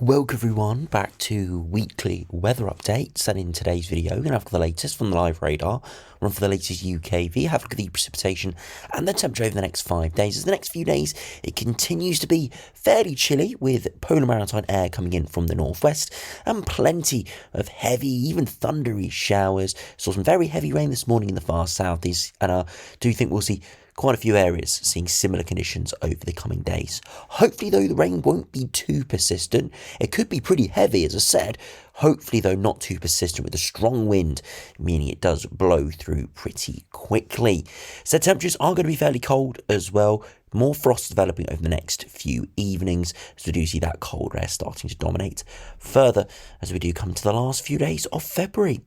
Welcome everyone back to weekly weather updates, and in today's video we're going to have the latest from the live radar, run for the latest UKV, have a look at the precipitation and the temperature over the next 5 days. As the next few days it continues to be fairly chilly with polar maritime air coming in from the northwest and plenty of heavy, even thundery showers. Saw some very heavy rain this morning in the far southeast, and I do think we'll see quite a few areas seeing similar conditions over the coming days. Hopefully though the rain won't be too persistent. It could be pretty heavy, as I said. Hopefully though not too persistent with a strong wind, meaning it does blow through pretty quickly. So temperatures are going to be fairly cold as well. More frost developing over the next few evenings as we do see that cold air starting to dominate further as we do come to the last few days of February.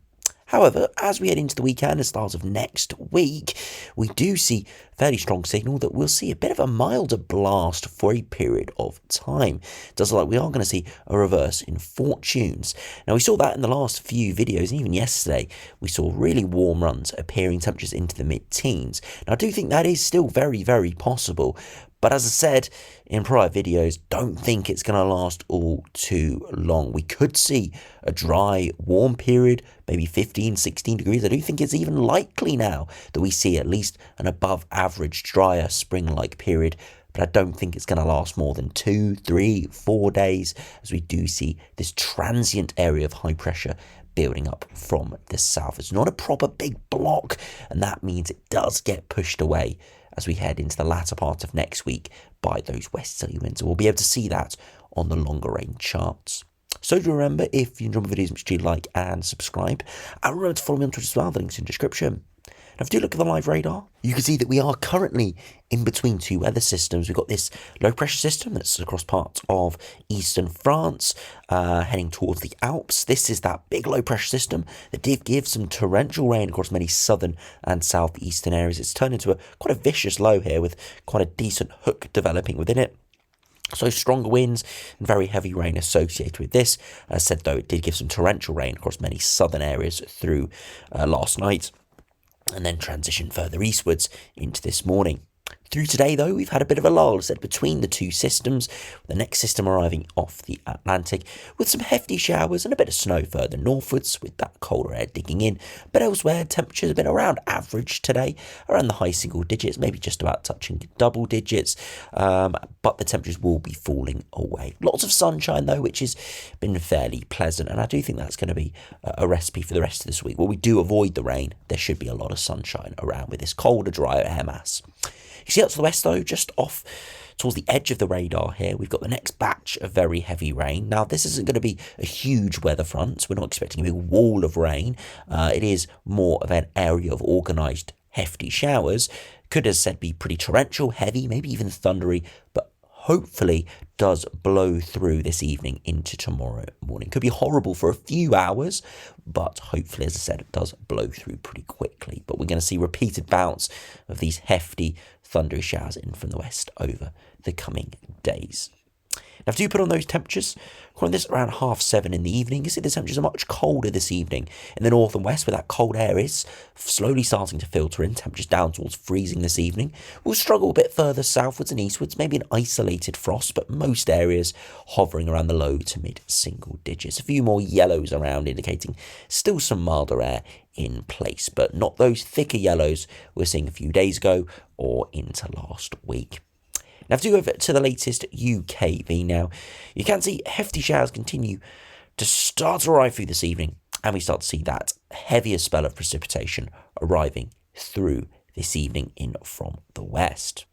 However, as we head into the weekend and start of next week, we do see fairly strong signal that we'll see a bit of a milder blast for a period of time. It does look like we are going to see a reverse in fortunes. Now, we saw that in the last few videos, and even yesterday, we saw really warm runs appearing, temperatures into the mid-teens. Now, I do think that is still very, very possible. But as I said in prior videos, don't think it's going to last all too long. We could see a dry, warm period, maybe 15, 16 degrees. I do think it's even likely now that we see at least an above average, drier, spring-like period. But I don't think it's going to last more than 2, 3, 4 days as we do see this transient area of high pressure building up from the south. It's not a proper big block, and that means it does get pushed away as we head into the latter part of next week by those westerly winds. We'll be able to see that on the longer range charts. So do remember, if you enjoy my videos, make sure you like and subscribe. And remember to follow me on Twitter as well, the link's in the description. Now, if you do look at the live radar, you can see that we are currently in between two weather systems. We've got this low pressure system that's across parts of eastern France, heading towards the Alps. This is that big low pressure system that did give some torrential rain across many southern and southeastern areas. It's turned into quite a vicious low here with quite a decent hook developing within it. So stronger winds and very heavy rain associated with this. As said though, it did give some torrential rain across many southern areas through last night, and then transition further eastwards into this morning. Through today, though, we've had a bit of a lull set between the two systems, the next system arriving off the Atlantic with some hefty showers and a bit of snow further northwards with that colder air digging in. But elsewhere, temperatures have been around average today, around the high single digits, maybe just about touching double digits, but the temperatures will be falling away. Lots of sunshine, though, which has been fairly pleasant, and I do think that's going to be a recipe for the rest of this week. While we do avoid the rain, there should be a lot of sunshine around with this colder, drier air mass. You see out to the west, though, just off towards the edge of the radar here, we've got the next batch of very heavy rain. Now, this isn't going to be a huge weather front, so we're not expecting a big wall of rain. It is more of an area of organised hefty showers. Could, as said, be pretty torrential, heavy, maybe even thundery, but hopefully does blow through this evening into tomorrow morning. Could be horrible for a few hours, but hopefully, as I said, it does blow through pretty quickly. But we're going to see repeated bouts of these hefty thundery showers in from the west over the coming days. Now, if you put on those temperatures, according to this, around 7:30 in the evening, you see the temperatures are much colder this evening in the north and west, where that cold air is slowly starting to filter in. Temperatures down towards freezing this evening. We'll struggle a bit further southwards and eastwards, maybe an isolated frost, but most areas hovering around the low to mid single digits. A few more yellows around, indicating still some milder air in place, but not those thicker yellows we were seeing a few days ago or into last week. Now, if you go over to the latest UKV now, you can see hefty showers continue to start to arrive through this evening, and we start to see that heavier spell of precipitation arriving through this evening in from the west.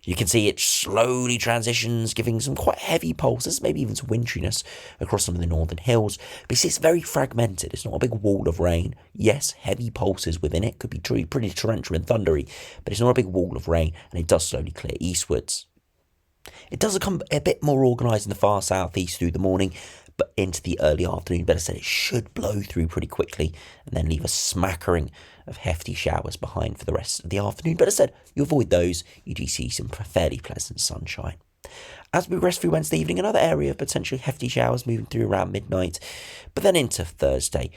You can see it slowly transitions, giving some quite heavy pulses, maybe even some wintriness across some of the northern hills. But you see it's very fragmented. It's not a big wall of rain. Yes, heavy pulses within it. Could be pretty torrential and thundery, but it's not a big wall of rain, and it does slowly clear eastwards. It does become a bit more organised in the far southeast through the morning, but into the early afternoon. Better said, it should blow through pretty quickly and then leave a smattering of hefty showers behind for the rest of the afternoon. But as I said, you avoid those, you do see some fairly pleasant sunshine. As we progress through Wednesday evening, another area of potentially hefty showers moving through around midnight. But then into Thursday,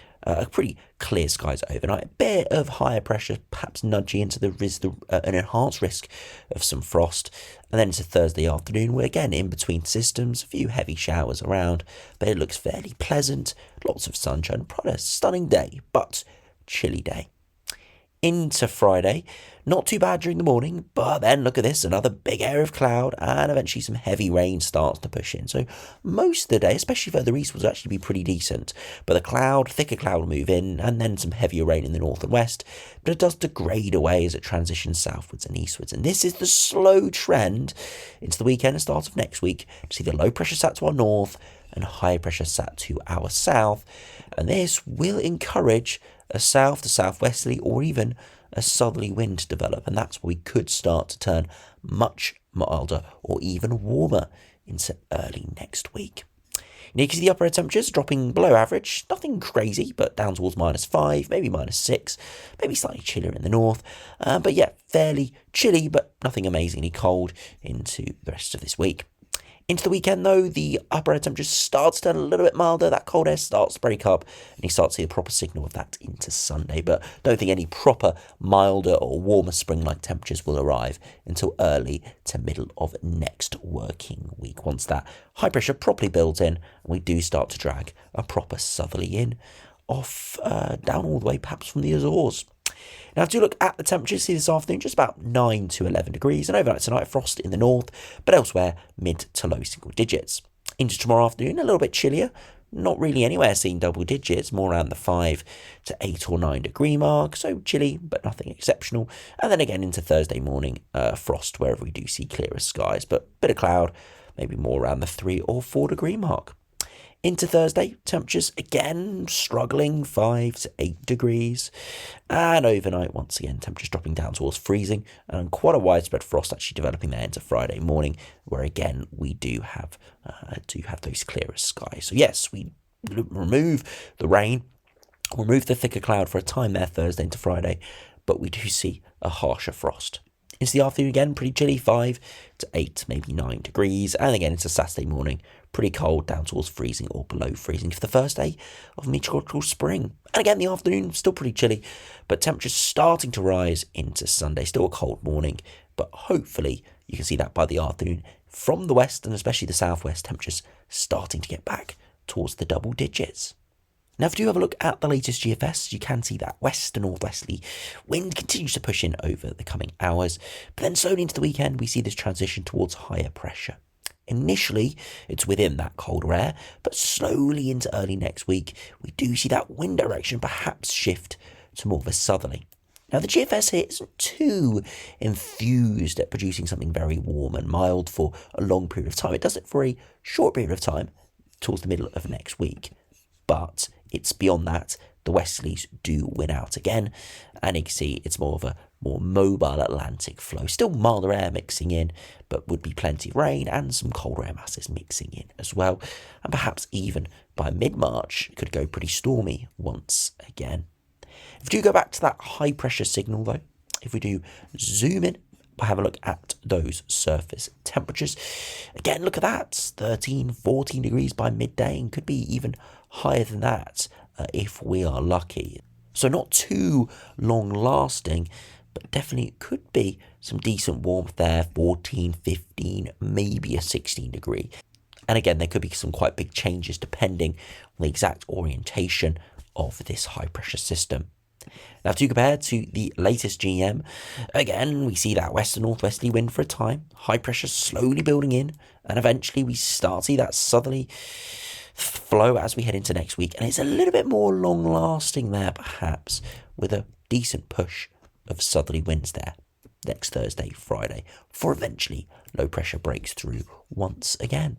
pretty clear skies overnight. A bit of higher pressure, perhaps nudging into an enhanced risk of some frost. And then into Thursday afternoon, we're again in between systems, a few heavy showers around, but it looks fairly pleasant. Lots of sunshine, probably a stunning day, but chilly day. Into Friday, not too bad during the morning, but then look at this, another big area of cloud, and eventually some heavy rain starts to push in. So most of the day, especially further eastwards, will actually be pretty decent. But the thicker cloud will move in, and then some heavier rain in the north and west. But it does degrade away as it transitions southwards and eastwards. And this is the slow trend into the weekend and start of next week to see the low pressure sat to our north and high pressure sat to our south. And this will encourage a south to southwesterly or even a southerly wind to develop, and that's where we could start to turn much milder or even warmer into early next week. You can see the upper air temperatures dropping below average, nothing crazy, but down towards -5, maybe -6, maybe slightly chillier in the north, but yeah, fairly chilly, but nothing amazingly cold into the rest of this week. Into the weekend, though, the upper air temperature starts to turn a little bit milder. That cold air starts to break up, and you start to see the proper signal of that into Sunday. But don't think any proper milder or warmer spring-like temperatures will arrive until early to middle of next working week. Once that high pressure properly builds in, and we do start to drag a proper southerly in off down all the way, perhaps from the Azores. Now, to look at the temperatures, see this afternoon just about 9 to 11 degrees, and overnight tonight frost in the north, but elsewhere mid to low single digits. Into tomorrow afternoon, a little bit chillier, not really anywhere seeing double digits, more around the 5 to 8 or 9 degree mark, so chilly but nothing exceptional. And then again into Thursday morning, frost wherever we do see clearer skies, but bit of cloud, maybe more around the 3 or 4 degree mark. Into Thursday, temperatures again struggling 5 to 8 degrees, and overnight once again temperatures dropping down towards freezing, and quite a widespread frost actually developing there into Friday morning, where again we do have those clearer skies. So yes, we remove the rain, remove the thicker cloud for a time there Thursday into Friday, but we do see a harsher frost. Into the afternoon again, pretty chilly, 5 to 8, maybe 9 degrees. And again into Saturday morning, pretty cold, down towards freezing or below freezing for the first day of meteorological spring. And again, the afternoon, still pretty chilly, but temperatures starting to rise into Sunday. Still a cold morning, but hopefully you can see that by the afternoon from the west and especially the southwest, temperatures starting to get back towards the double digits. Now, if you do have a look at the latest GFS, you can see that west to northwesterly wind continues to push in over the coming hours. But then slowly into the weekend, we see this transition towards higher pressure. Initially, it's within that colder air, but slowly into early next week, we do see that wind direction perhaps shift to more of a southerly. Now, the GFS here isn't too enthused at producing something very warm and mild for a long period of time. It does it for a short period of time towards the middle of next week. But it's beyond that, the westerlies do win out again, and you can see it's more of a more mobile Atlantic flow. Still milder air mixing in, but would be plenty of rain and some colder air masses mixing in as well. And perhaps even by mid-March, it could go pretty stormy once again. If we do go back to that high pressure signal though, if we do zoom in, have a look at those surface temperatures. Again, look at that, 13, 14 degrees by midday, and could be even higher than that if we are lucky. So not too long lasting, but definitely could be some decent warmth there, 14, 15, maybe a 16 degree. And again, there could be some quite big changes depending on the exact orientation of this high pressure system. Now, to compare to the latest GM, again, we see that west and northwesterly wind for a time, high pressure slowly building in, and eventually we start to see that southerly flow as we head into next week, and it's a little bit more long lasting there perhaps, with a decent push of southerly winds there next Thursday, Friday, before eventually low pressure breaks through once again.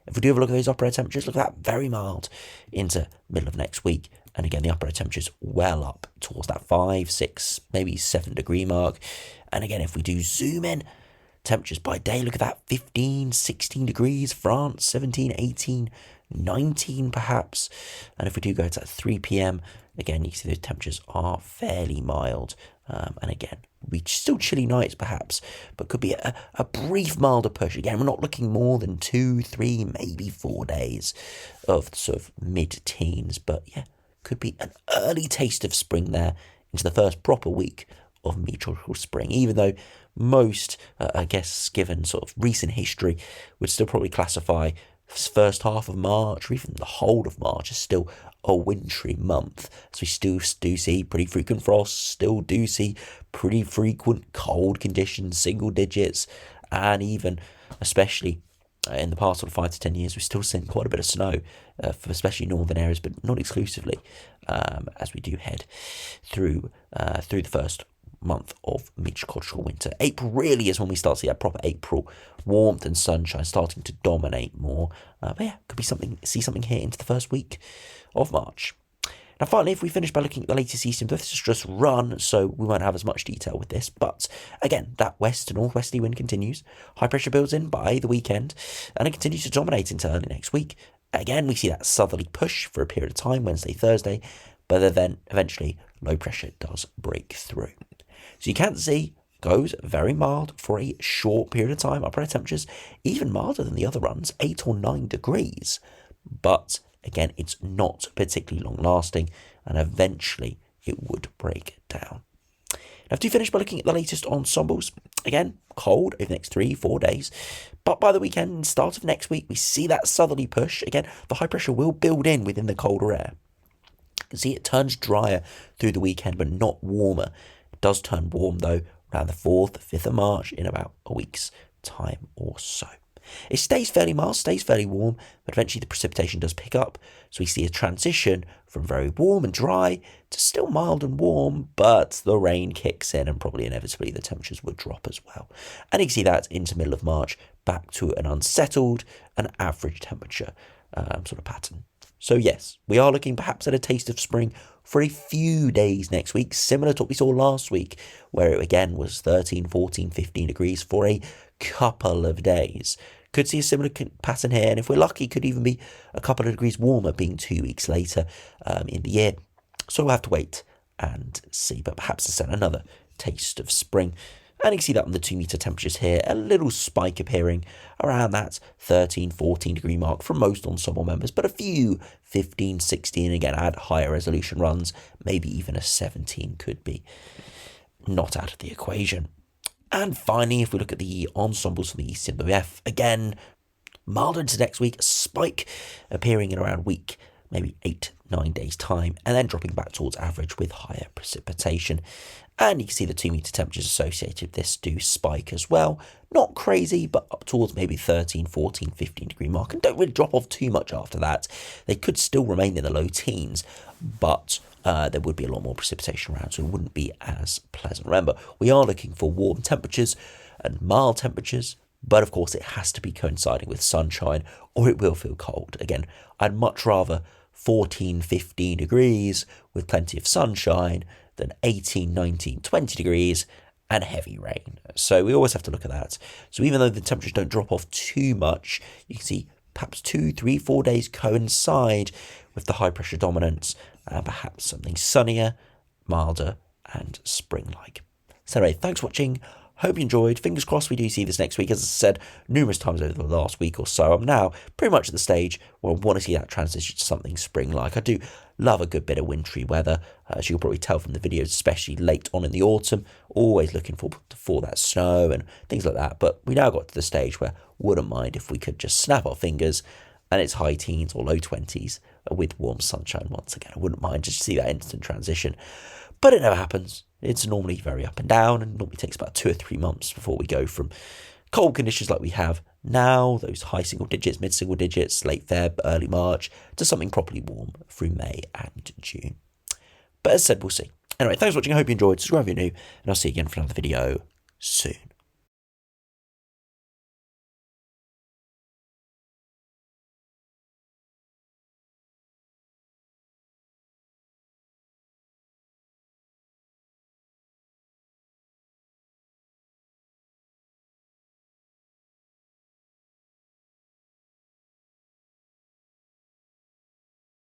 If we do have a look at those upper air temperatures, look at that, very mild into middle of next week. And again, the upper air temperatures well up towards that 5, 6, maybe 7 degree mark. And again, if we do zoom in, temperatures by day, look at that, 15, 16 degrees, France, 17, 18, 19 perhaps. And if we do go to 3 p.m, again, you can see those temperatures are fairly mild And again, we still chilly nights perhaps, but could be a brief milder push. Again, we're not looking more than 2, 3, maybe 4 days of sort of mid-teens. But yeah, could be an early taste of spring there into the first proper week of meteorological spring, even though most, I guess, given sort of recent history, would still probably classify first half of March or even the whole of March as still a wintry month. So we still do see pretty frequent frosts, still do see pretty frequent cold conditions, single digits, and even, especially in the past sort of 5 to 10 years, we're still seeing quite a bit of snow, for especially northern areas, but not exclusively, as we do head through the first month of meteorological winter. April really is when we start to see that proper April warmth and sunshine starting to dominate more. But yeah, could be see something here into the first week of March. Now finally, if we finish by looking at the latest eastern, this is just run, so we won't have as much detail with this, but again, that west to northwesterly wind continues, high pressure builds in by the weekend, and it continues to dominate into early next week. Again, we see that southerly push for a period of time, Wednesday, Thursday, but then eventually low pressure does break through. So you can see goes very mild for a short period of time. Upper air temperatures even milder than the other runs, 8 or 9 degrees. But again, it's not particularly long lasting, and eventually it would break down. Now, to finish by looking at the latest ensembles, again, cold over the next 3-4 days. But by the weekend, start of next week, we see that southerly push. Again, the high pressure will build in within the colder air. You can see it turns drier through the weekend, but not warmer. It does turn warm, though, around the 4th, 5th of March in about a week's time or so. It stays fairly mild, stays fairly warm, but eventually the precipitation does pick up. So we see a transition from very warm and dry to still mild and warm, but the rain kicks in and probably inevitably the temperatures would drop as well. And you can see that into middle of March, back to an unsettled and average temperature sort of pattern. So yes, we are looking perhaps at a taste of spring for a few days next week, similar to what we saw last week, where it again was 13, 14, 15 degrees for a couple of days. Could see a similar pattern here, and if we're lucky, could even be a couple of degrees warmer being 2 weeks later in the year. So we'll have to wait and see, but perhaps it's another taste of spring. And you can see that on the 2 meter temperatures here, a little spike appearing around that 13, 14 degree mark for most ensemble members, but a few 15, 16, again, add higher resolution runs, maybe even a 17 could be not out of the equation. And finally, if we look at the ensembles for the eastern BF, again, milder into next week, a spike appearing in around week, maybe 8-9 days time, and then dropping back towards average with higher precipitation. And you can see the 2 meter temperatures associated with this do spike as well. Not crazy, but up towards maybe 13, 14, 15 degree mark, and don't really drop off too much after that. They could still remain in the low teens, but there would be a lot more precipitation around, so it wouldn't be as pleasant. Remember, we are looking for warm temperatures and mild temperatures, but of course it has to be coinciding with sunshine or it will feel cold. Again, I'd much rather 14, 15 degrees with plenty of sunshine than 18, 19, 20 degrees and heavy rain. So we always have to look at that. So even though the temperatures don't drop off too much, you can see perhaps 2, 3, 4 days coincide with the high pressure dominance, and perhaps something sunnier, milder and spring-like. So anyway, thanks for watching. Hope you enjoyed. Fingers crossed we do see this next week. As I said numerous times over the last week or so, I'm now pretty much at the stage where I want to see that transition to something spring-like. I do love a good bit of wintry weather, as you'll probably tell from the videos, especially late on in the autumn. Always looking for that snow and things like that. But we now got to the stage where I wouldn't mind if we could just snap our fingers and it's high teens or low 20s with warm sunshine once again. I wouldn't mind just to see that instant transition. But it never happens. It's normally very up and down, and normally takes about 2 or 3 months before we go from cold conditions like we have now, those high single digits, mid single digits, late Feb, early March, to something properly warm through May and June. But as I said, we'll see. Anyway, thanks for watching. I hope you enjoyed. Subscribe if you're new, and I'll see you again for another video soon.